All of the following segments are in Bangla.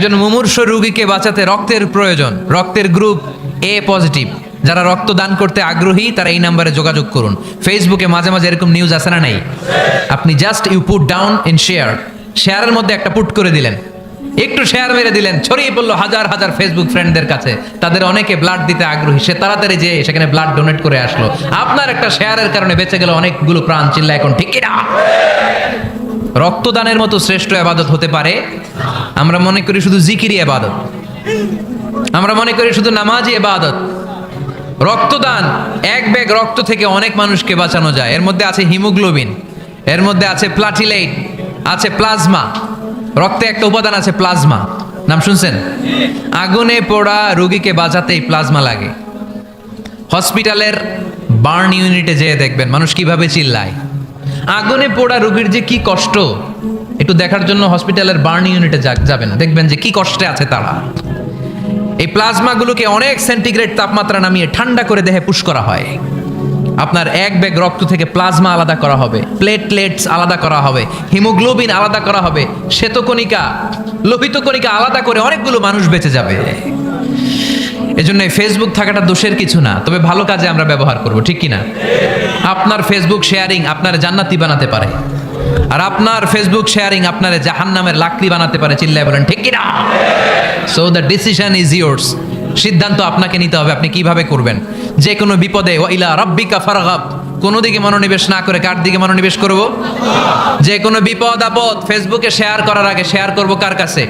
একজন মুমূর্ষু রোগীকে বাঁচাতে রক্তের প্রয়োজন, রক্তের গ্রুপ এ পজিটিভ। যারা রক্ত দান করতে আগ্রহী তারা এই নাম্বারে যোগাযোগ করুন। ফেসবুকে মাঝে মাঝে এরকম নিউজ আসে না নাই? আপনি just you put down in share, শেয়ারের মধ্যে একটা পুট করে দিলেন, একটু শেয়ার মেরে দিলেন, ছড়িয়ে পড়লো হাজার হাজার ফেসবুক ফ্রেন্ডদের কাছে। তাদের অনেকে ব্লাড দিতে আগ্রহী, সে তাড়াতাড়ি যে সেখানে ব্লাড ডোনেট করে আসলো। আপনার একটা শেয়ারের কারণে বেঁচে গেল অনেকগুলো প্রাণ। চিল্লা এখন ঠিক কিনা? রক্তদানের মতো শ্রেষ্ঠ ইবাদত হতে পারে? আমরা মনে করি শুধু জিকিরি ইবাদত, আমরা মনে করি শুধু নামাজি ইবাদত। রক্তদান, এক ব্যাগ রক্ত থেকে অনেক মানুষকে বাঁচানো যায়। এর মধ্যে আছে হিমোগ্লোবিন, এর মধ্যে আছে প্লাটিলেট, আছে প্লাজমা। রক্তে একটা উপাদান আছে প্লাজমা, নাম শুনছেন? আগুনে পোড়া রোগীকে বাঁচাতেই প্লাজমা লাগে। হসপিটালের বার্ন ইউনিটে যেয়ে দেখবেন মানুষ কিভাবে চিল্লায়। আগুনে পোড়া রোগীর যে কি কষ্ট, একটু দেখার জন্য হসপিটালের বার্ন ইউনিটে যাবেন, দেখবেন যে কি কষ্টে আছে তারা। এই প্লাজমাগুলোকে অনেক সেন্টিগ্রেড তাপমাত্রা নামিয়ে ঠান্ডা করে দেহে পুশ করা হয়। আপনার এক ব্যাগ রক্ত থেকে প্লাজমা আলাদা করা হবে, প্লেটলেটস আলাদা করা হবে, হিমোগ্লোবিন আলাদা করা হবে, শ্বেতকণিকা, লোহিত কণিকা আলাদা করে অনেকগুলো মানুষ বেঁচে যাবে। এজন্য ফেসবুক থাকাটা দোষের কিছু না, তবে ভালো কাজে আমরা ব্যবহার করব, ঠিক কিনা? আপনার ফেসবুক শেয়ারিং আপনার জান্নাতি বানাতে পারে, আর আপনার ফেসবুক শেয়ারিং আপনার জাহান্নামের লাকড়ি বানাতে পারে। চিল্লায় বলেন ঠিক কিনা? So the decision is yours. সিদ্ধান্ত আপনাকে নিতে হবে, আপনি কিভাবে করবেন। যে কোনো বিপদে ওয়া ইলা রাব্বিকা ফারগাব, কোনো দিকে মনোনিবেশ না করে কার দিকে মনোনিবেশ করব? যে কোনো বিপদ আপদ ফেসবুকে শেয়ার করার আগে শেয়ার করব কার কাছে?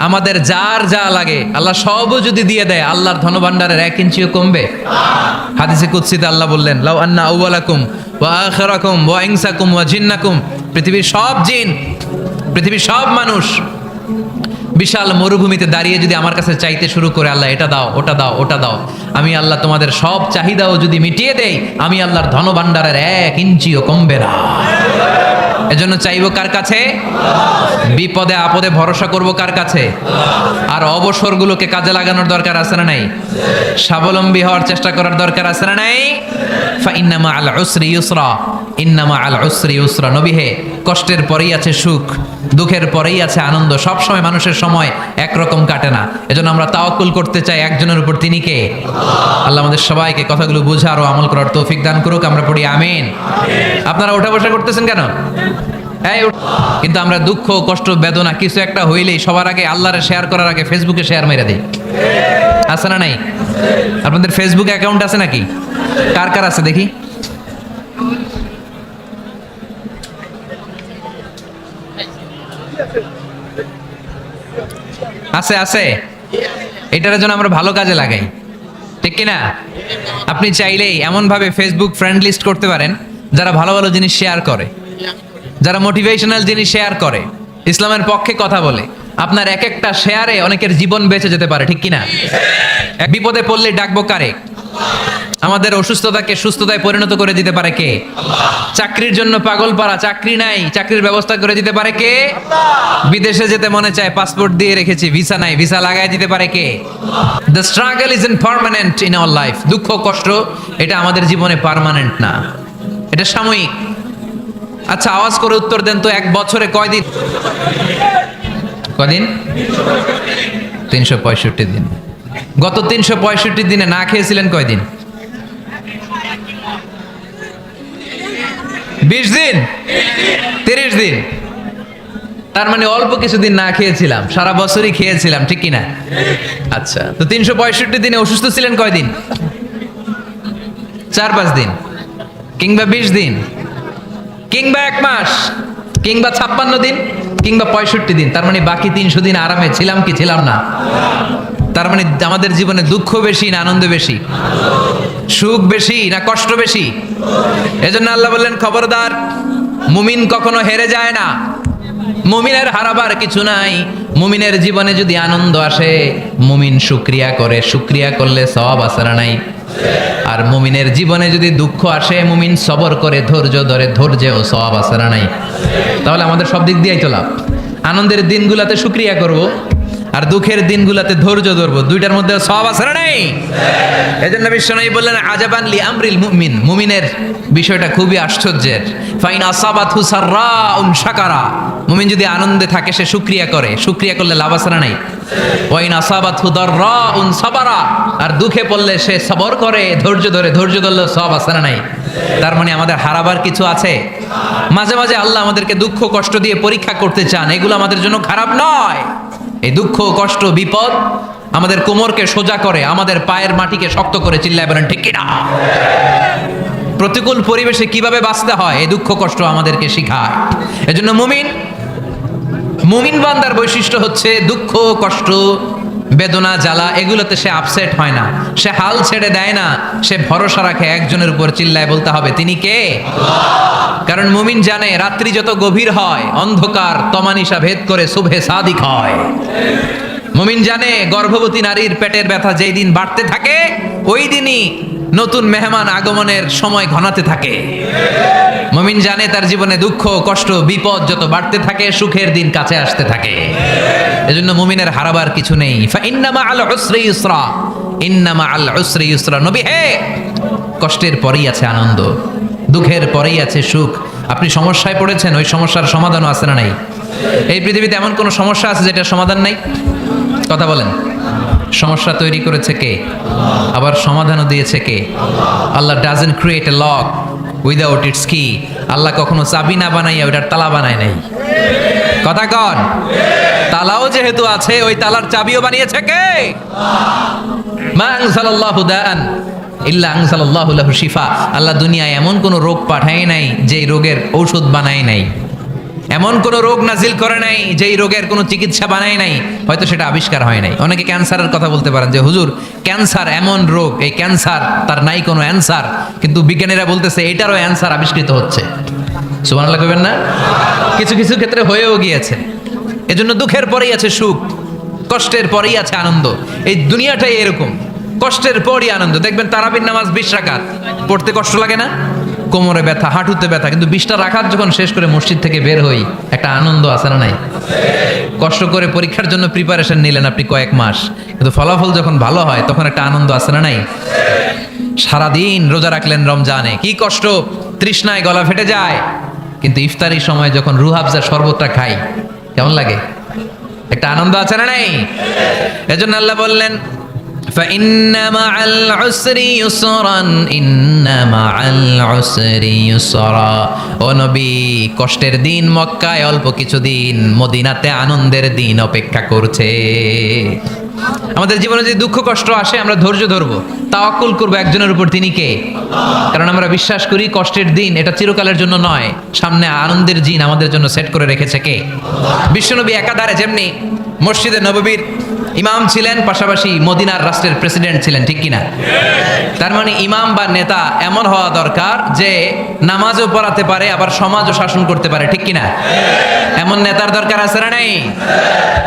আমাদের যার যা লাগে আল্লাহ সবও যদি দিয়ে দেয়, আল্লাহর ধনভাণ্ডারের 1 ইঞ্চিও কমবে? হাদিসে কুদসিতে আল্লাহ বললেন, লাউ আন্না আউওয়ালাকুম ওয়া আখিরাকুম ওয়া ইনসাকুম ওয়া জিন্নাকুম, পৃথিবীর সব জিন, পৃথিবীর সব মানুষ বিশাল মরুভূমিতে দাঁড়িয়ে যদি আমার কাছে চাইতে শুরু করে, আল্লাহ এটা দাও, ওটা দাও, ওটা দাও, আমি আল্লাহ তোমাদের সব চাহিদাও যদি মিটিয়ে দেই, আমি আল্লাহর ধনভাণ্ডারের 1 ইঞ্চিও কমবে না। এজন্য চাইবো কার কাছে? বিপদে আপদে ভরসা করব কার কাছে? আর অবসরগুলোকে কাজে লাগানোর দরকার আছে না নাই? স্বাবলম্বী হওয়ার চেষ্টা করার দরকার আছে না নাই? ফা ইন্না মাআল উসরি ইউসরা, ইন্না মাআল উসরি ইউসরা। নবী হে, কষ্টের পরেই আছে সুখ, দুঃখের পরেই আছে আনন্দ। সব সময় মানুষের সময় একরকম কাটে না। এজন্য আমরা তাওয়াক্কুল করতে চাই একজনের উপর, তিনি কে? আল্লাহ আমাদের সবাইকে কথাগুলো বোঝার ও আমল করার তৌফিক দান করুক। আমরা পড়ি আমিন। আপনারা ওঠা বসা করতেছেন কেন? কিন্তু আমরা দুঃখ কষ্ট বেদনা কিছু একটা হইলেই সবার আগে আল্লাহরে শেয়ার করার আগে ফেসবুকে শেয়ার মেরে দিই। আছে না নাই? আপনাদের ফেসবুক অ্যাকাউন্ট আছে নাকি? কার কার আছে দেখি? আছে আছে। এটার জন্য আমরা ভালো কাজে লাগাই, ঠিক কিনা? আপনি চাইলেই এমন ভাবে ফেসবুক ফ্রেন্ড লিস্ট করতে পারেন যারা ভালো ভালো জিনিস শেয়ার করে, যারা মোটিভেশনাল জিনিস শেয়ার করে, ইসলামের পক্ষে কথা বলে। আপনার এক একটা শেয়ারে অনেকের জীবন বেঁচে যেতে পারে, ঠিক কিনা? এক বিপদে পড়লে ডাকবো কারে? আমাদের অসুস্থতাকে সুস্থতায় পরিণত করে দিতে পারে কে? চাকরির জন্য পাগল পারা, চাকরি নাই, চাকরির ব্যবস্থা করে দিতে পারে কে? বিদেশে যেতে মনে চায়, পাসপোর্ট দিয়ে রেখেছি, ভিসা নাই, ভিসা লাগাই দিতে পারে কে? The struggle is impermanent in our life. দুঃখ কষ্ট এটা আমাদের জীবনে পার্মানেন্ট না, এটা সাময়িক। আচ্ছা, আওয়াজ করে উত্তর দেন তো, 1 বছরে কয়দিন? কদিন? 365 দিন। গত 365 দিনে না খেয়েছিলেন কয়দিন? 20 দিন? 30 দিন? তার মানে অল্প কিছুদিন না খেয়েছিলাম, সারা বছরই খেয়েছিলাম, ঠিক কিনা? আচ্ছা, তো 365 দিনে অসুস্থ ছিলেন কয়দিন? 4-5 দিন, কিংবা 20 দিন, কিংবা 1 মাস, কিংবা 56 দিন, কিংবা 65 দিন। তার মানে বাকি 300 দিন আরামে ছিলাম কি ছিলাম না? তার মানে আমাদের জীবনে দুঃখ বেশি না আনন্দ বেশি? সুখ বেশি না কষ্ট বেশি? এজন্য আল্লাহ বললেন, খবরদার, মুমিন কখনো হেরে যায় না। মুমিনের হারাবার কিছু নাই। মুমিনের জীবনে যদি আনন্দ আসে, মুমিন শুকরিয়া করে, শুকরিয়া করলে সওয়াব আছে না নাই? আর মুমিনের জীবনে যদি দুঃখ আসে, মুমিন সবর করে, ধৈর্য ধরে, ধৈর্যেও সওয়াব আছে না নাই? তাহলে আমাদের সব দিক দিয়েই তো লাভ। আনন্দের দিনগুলোতে শুকরিয়া করব, আর দুঃখের দিনগুলোতে ধৈর্য ধরবো, দুইটার মধ্যে সওয়াব আছে না নাই? এজন্য বিশ্বনবী বললেন আজাবান লি আমরিল মুমিন, মুমিনের বিষয়টা খুবই আশ্চর্যের। ফাইন আসাবাতহু সাররাউন শাকারা, মুমিন যদি আনন্দে থাকে সে শুকরিয়া করে, শুকরিয়া করলে লাভ আছে না নাই? ওয়াইন আসাবাতহু দাররাউন সাবারা, আর দুঃখে পড়লে সে সবর করে, ধৈর্য ধরে, ধৈর্য ধরলে সওয়াব আছে না নাই? তার মানে আমাদের হারাবার কিছু আছে। মাঝে মাঝে আল্লাহ আমাদেরকে দুঃখ কষ্ট দিয়ে পরীক্ষা করতে চান, এগুলো আমাদের জন্য খারাপ নয়। এই দুঃখ কষ্ট বিপদ আমাদের কোমরকে সোজা করে, আমাদের পায়ের মাটিকে শক্ত করে, চিল্লায় বলেন ঠিক কিনা? প্রতিকূল পরিবেশে কিভাবে বাঁচতে হয় এই দুঃখ কষ্ট আমাদেরকে শিখায়। এজন্য মুমিন বান্দার বৈশিষ্ট্য হচ্ছে দুঃখ কষ্ট বেদনা জ্বালা এগুলোতে সে আপসেট হয় না, সে হাল ছেড়ে দেয় না, সে ভরসা রাখে একজনের উপর, চিল্লায় বলতে হবে তিনি কে? কারণ মুমিন জানে রাত্রি যত গভীর হয় অন্ধকার তমানিসা ভেদ করে সুবহে সাদিক হয়। মুমিন জানে গর্ভবতী নারীর পেটের ব্যথা যেই দিন বাড়তে থাকে ওই দিনই নতুন মেহমান আগমনের সময় ঘনাতে থাকে। মুমিন জানে তার জীবনে দুঃখ কষ্ট বিপদ যত বাড়তে থাকে সুখের দিন কাছে আসতে থাকে। এজন্য মুমিনের হারাবার কিছু নেই। ফা ইন্না মাআল উসরি ইউসরা, ইন্না মাআল উসরি ইউসরা। নবী হে, কষ্টের পরেই আছে আনন্দ, দুঃখের পরেই আছে সুখ। আপনি সমস্যায় পড়েছেন, ওই সমস্যার সমাধানও আছে না নাই? এই পৃথিবীতে এমন কোনো সমস্যা আছে যেটার সমাধান নাই? কথা বলেন। সমস্যা তৈরি করেছে কে? আবার সমাধানও দিয়েছে কে? Allah doesn't create a lock without its key. Allah কখনো চাবি না বানাইয়া ওইটার তালা বানায় নাই। কথা কন। তালাও যেহেতু আছে ওই তালার চাবিও বানিয়েছে কে? মা আনজালাল্লাহু দাআন ইল্লা আনজালাল্লাহু লাহু শিফা। আল্লাহ দুনিয়ায় এমন কোন রোগ পাঠায় নাই যেই রোগের ঔষধ বানায় নাই, এমন কোন রোগ নাজিল করে নাই যেই রোগের কোনো চিকিৎসা বানায় নাই, হয়তো সেটা আবিষ্কার হয় নাই। অনেকে ক্যান্সারের কথা বলতে পারেন যে হুজুর ক্যান্সার এমন রোগ, এই ক্যান্সার তার নাই কোনো অ্যান্সার, কিন্তু বিজ্ঞানীরা বলতেছে এটারও অ্যান্সার আবিষ্কৃত হচ্ছে। সুবহানাল্লাহ কইবেন না? কিছু কিছু ক্ষেত্রে হয়েও গিয়েছে। এজন্য দুঃখের পরেই আছে সুখ, কষ্টের পরেই আছে আনন্দ। এই দুনিয়াটাই এরকম, কষ্টের পরই আনন্দ। দেখবেন তারাবির নামাজ 20 রাকাত পড়তে কষ্ট লাগে না? কোমরে ব্যথা, হাঁটুতে ব্যথা, কিন্তু 20টা রাকাত যখন শেষ করে মসজিদ থেকে বের হই একটা আনন্দ আছে না নাই? কষ্ট করে পরীক্ষার জন্য প্রিপারেশন নিলেন আপনি কয়েক মাস, কিন্তু ফলাফল যখন ভালো হয় তখন একটা আনন্দ আছে না নাই? সারাদিন রোজা রাখলেন রমজানে, কি কষ্ট, তৃষ্ণায় গলা ফেটে যায়, কিন্তু ইফতারির সময় যখন রুহাবজা শরবতটা খাই কেমন লাগে? একটা আনন্দ আছে না নাই? এজন্য আল্লাহ বললেন فإن مع العسر يسرا إن مع العسر يسرا। ও নবী, কষ্টের দিন মক্কায় অল্প কিছুদিন, মদিনাতে আনন্দের দিন অপেক্ষা করছে। আমাদের জীবনে যদি দুঃখ কষ্ট আসে আমরা ধৈর্য ধরবো, তাওয়াক্কুল করবো একজনের উপর, তিনি কে? কারণ আমরা বিশ্বাস করি কষ্টের দিন এটা চিরকালের জন্য নয়, সামনে আনন্দের দিন আমাদের জন্য সেট করে রেখেছে কে? বিশ্বনবী একাধারে যেমনি মসজিদে নববীর ইমাম ছিলেন, পাশাপাশি মদিনার রাষ্ট্রের প্রেসিডেন্ট ছিলেন, ঠিক কিনা? তার মানে ইমাম বা নেতা এমন হওয়া দরকার যে নামাজও পড়াতে পারে আবার সমাজও শাসন করতে পারে, ঠিক কিনা? এমন নেতার দরকার আছে না নাই?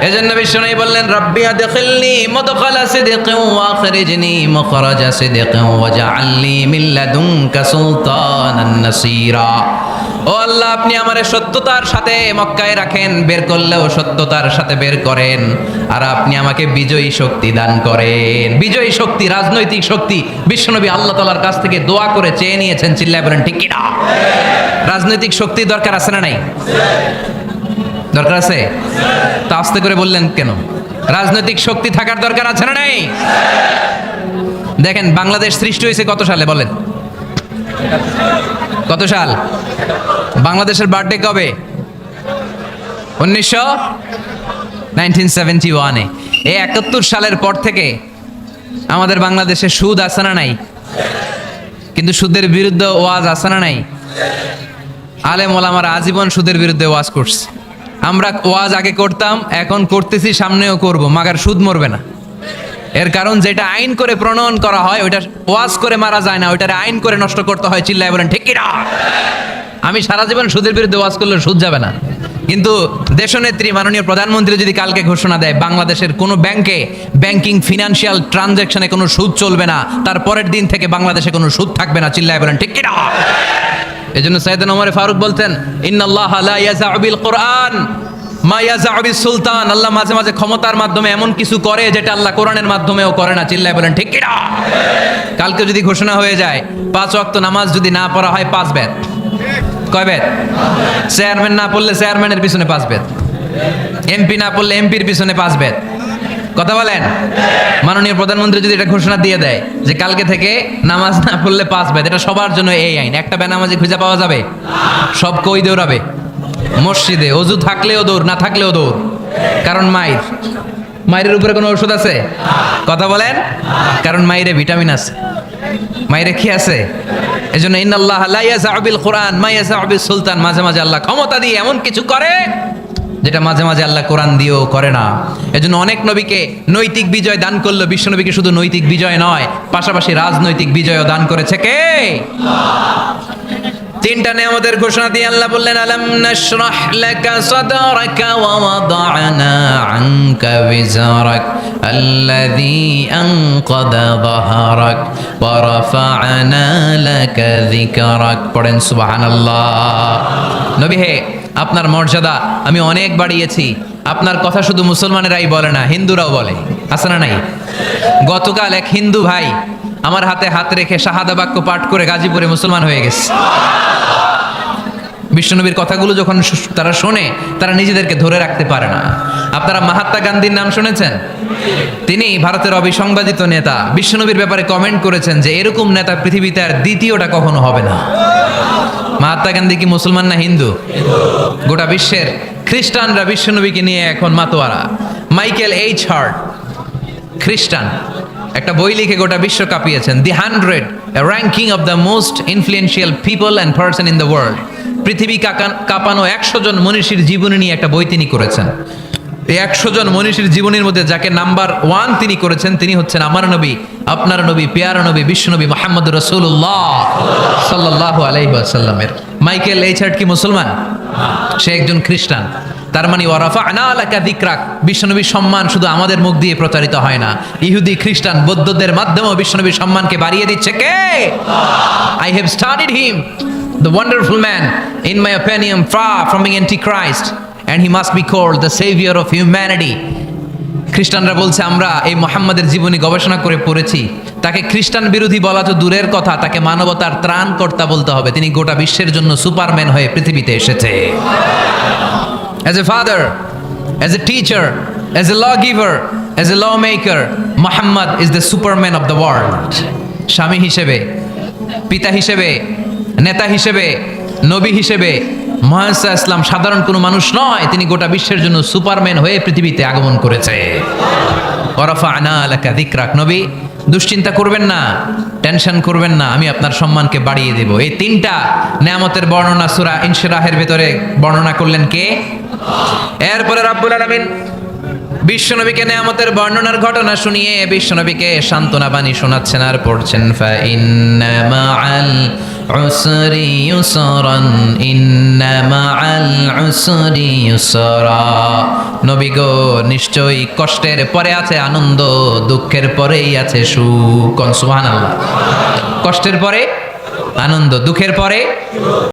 এজন্য বিশ্বনবী বললেন রব্বি আদখিলনি মুদখালা সিদকিন ওয়া আখরিজনি মুখরাজা সিদকিন ওয়াজআলনি মিন লাদুনকা সুলতানান নাসীরা। ও আল্লাহ, আপনি আমারে সত্যতার সাথে মক্কায় রাখেন, বের করলেও সত্যতার সাথে বের করেন, আর আপনি আমাকে বিজয়ী শক্তি দান করেন। বিজয়ী শক্তি, রাজনৈতিক শক্তি বিশ্বনবী আল্লাহ তাআলার কাছ থেকে দোয়া করে চেয়ে নিয়েছেন, চিল্লায় বলেন ঠিক কিনা? রাজনৈতিক শক্তি দরকার আছে না নাই? দরকার আছে? তা আস্তে করে বললেন কেন? রাজনৈতিক শক্তি থাকার দরকার আছে না নাই? দেখেন বাংলাদেশ সৃষ্টি হয়েছে কত সালে বলেন? কত সাল? বাংলাদেশের বার্থডে কবে? 1971-এ। এই 71 সালের পর থেকে আমাদের বাংলাদেশে সুদ আছে না নাই? কিন্তু সুদের বিরুদ্ধে ওয়াজ আছে না নাই? আলেম ওলামারা আজীবন সুদের বিরুদ্ধে ওয়াজ করছে। আমরা ওয়াজ আগে করতাম, এখন করতেছি, সামনেও করব, মাগার সুদ মরবে না। এর কারণ যেটা আইন করে প্রণয়ন করা হয় ওইটা ওয়াজ করে মারা যায় না, ওইটারে আইন করে নষ্ট করতে হয়, চিল্লায় বলেন ঠিক কিনা? আমি সারা জীবন সুদের বিরুদ্ধে ওয়াজ করলে সুদ যাবে না, কিন্তু দেশনেত্রী মাননীয় প্রধানমন্ত্রী যদি কালকে ঘোষণা দেয় বাংলাদেশের কোনো ব্যাংকে ব্যাংকিং ফিনান্সিয়াল ট্রানজাকশনে কোনো সুদ চলবে না, তার পরের দিন থেকে বাংলাদেশে কোনো সুদ থাকবে না, চিল্লায় বলেন ঠিক কিনা? এজন্য সাইয়েদনা ওমর ফারুক বলতেন ইন্নাল্লাহা লা ইয়াযাউ বিল কুরআন মা ইয়াজাউ বিস সুলতান, আল্লাহ মাঝে মাঝে ক্ষমতার মাধ্যমে এমন কিছু করে যেটা আল্লাহ কোরআনের মাধ্যমেও করে না। চিল্লায় বলেন ঠিক কি না? কালকে যদি ঘোষণা হয়ে যায় 5 ওয়াক্ত নামাজ যদি না পড়া হয় 5 বেত। কয় বেত? চেয়ারম্যান না পড়লে চেয়ারম্যানের পিছনে 5 বেত, এমপি না পড়লে এমপির পিছনে 5 বেত। কথা বলেন। মাননীয় প্রধানমন্ত্রী যদি এটা ঘোষণা দিয়ে দেয় যে কালকে থেকে নামাজ না পড়লে 5 বেত, এটা সবার জন্য এই আইন। একটা বেনামাজি খুঁজে পাওয়া যাবে? সব কই দৌড়াবে মসজিদে, অজু থাকলেও দৌড়, না থাকলেও দৌড়। কারণ মায়ের উপরে কোনো ওষুধ আছে? কথা বলেন। কারণ মায়েরে ভিটামিন আছে, মায়েরে কি আছে? এজন্য ইন্নাল্লাহ লা ইয়াজাউ বিল কুরআন মা ইয়াজাউ বিস সুলতান, মাঝে মাঝে আল্লাহ ক্ষমতা দিয়ে এমন কিছু করে যেটা মাঝে মাঝে আল্লাহ কোরআন দিয়েও করে না। এজন্য অনেক নবীকে নৈতিক বিজয় দান করলো, বিশ্ব নবীকে শুধু নৈতিক বিজয় নয়, পাশাপাশি রাজনৈতিক বিজয়ও দান করেছে কে? তিনটা নেয়ামতের ঘোষণা দিয়ে আল্লাহ বললেন, আলাম নাশরাহ লাকা সাদরাকা ওয়া ওয়াদা'না আনকা বিজরাক আল্লাযী আনকাদা যাহরাক ওয়া রাফা'না লাকা যিকরাক। পড়েন সুবহানাল্লাহ। নবী হে, আপনার মর্যাদা আমি অনেক বাড়িয়েছি। আপনার কথা শুধু মুসলমানেরাই বলে না, হিন্দুরাও বলে। আছে না নাই? গতকাল এক হিন্দু ভাই আমার হাতে হাত রেখে শাহাদা বাক্য পাঠ করে গাজীপুরে মুসলমান হয়ে গেছে। বিশ্বনবীর কথাগুলো যখন তারা শোনে, তারা নিজেদেরকে ধরে রাখতে পারে না। আপনারা মহাত্মা গান্ধীর নাম শুনেছেন? তিনি ভারতের অবিসংবাদিত নেতা। বিশ্বনবীর ব্যাপারে কমেন্ট করেছেন যে এরকম নেতা পৃথিবীতে আর দ্বিতীয়টা কখনো হবে না। মহাত্মা গান্ধী কি মুসলমান না হিন্দু? গোটা বিশ্বের খ্রিস্টানরা বিশ্বনবীকে নিয়ে এখন মাতোয়ারা। মাইকেল এইচ হার্ট খ্রিস্টান, একটা বই লিখে গোটা বিশ্ব কাঁপিয়েছেন, দি 100 ranking of the most influential people and person in the world. পৃথিবী কাঁপানো 100 জন মনীষীর জীবনী নিয়ে একটা বই তিনি করেছেন। এই 100 জন মনীষীর জীবনীর মধ্যে যাকে নাম্বার 1 তিনি করেছেন, তিনি হচ্ছেন আমার নবী, আপনার নবী, পেয়ারা নবী, বিশ্বনবী মুহাম্মদুর রাসূলুল্লাহ সাল্লাল্লাহু আলাইহি ওয়াসাল্লামের। মাইকেল এইচ হার্ট কি মুসলমান? সে একজন খ্রিস্টান। তার মানে ওয়া রাফা'না লাকা যিকরাক, বিশ্বনবীর সম্মান শুধু আমাদের মুখ দিয়ে প্রচারিত হয় না, ইহুদি, খ্রিস্টান, বৌদ্ধদের মাধ্যমেও বিশ্বনবীর সম্মানকে বাড়িয়ে দিচ্ছে কে? I have studied him, the wonderful man, in my opinion, far from being antichrist, and he must be called the savior of humanity. খ্রিস্টানরা বলছে আমরা এই মুহাম্মাদের জীবনী গবেষণা করে পড়েছি, তাকে খ্রিস্টান বিরোধী বলা তো দূরের কথা, তাকে মানবতার ত্রাণকর্তা বলতে হবে। তিনি গোটা বিশ্বের জন্য সুপারম্যান হয়ে পৃথিবীতে এসেছে। As a father, as a teacher, as a lawgiver, as a lawmaker, Muhammad is the superman of the world. স্বামী হিসেবে, পিতা হিসেবে, নেতা হিসেবে, নবী হিসেবে মুহাম্মদ ইসলাম সাধারণ কোনো মানুষ নয়, তিনি গোটা বিশ্বের জন্য সুপারম্যান হয়ে পৃথিবীতে আগমন করেছে। ওয়া রাফা'না লাকা যিকরাক, নবী দুশ্চিন্তা করবেন না, টেনশন করবেন না, আমি আপনার সম্মানকে বাড়িয়ে দেব। এই তিনটা নেয়ামতের বর্ণনা সূরা ইনশিরাহের ভিতরে বর্ণনা করলেন কে? এরপরে রাব্বুল আলামিন বিশ্বনবীকে নেয়ামতের বর্ণনার ঘটনা শুনিয়ে বিশ্বনবীকে সান্ত্বনা বাণী শোনাচ্ছেন আর পড়ছেন, ফা ইন্না মাআল উসরি ইউসরান, ইন্না মাআল উসরি ইউসরা। নবী গো, নিশ্চয়ই কষ্টের পরে আছে আনন্দ, দুঃখের পরেই আছে সুখ। সুবহানাল্লাহ। কষ্টের পরে আনন্দ, দুঃখের পরে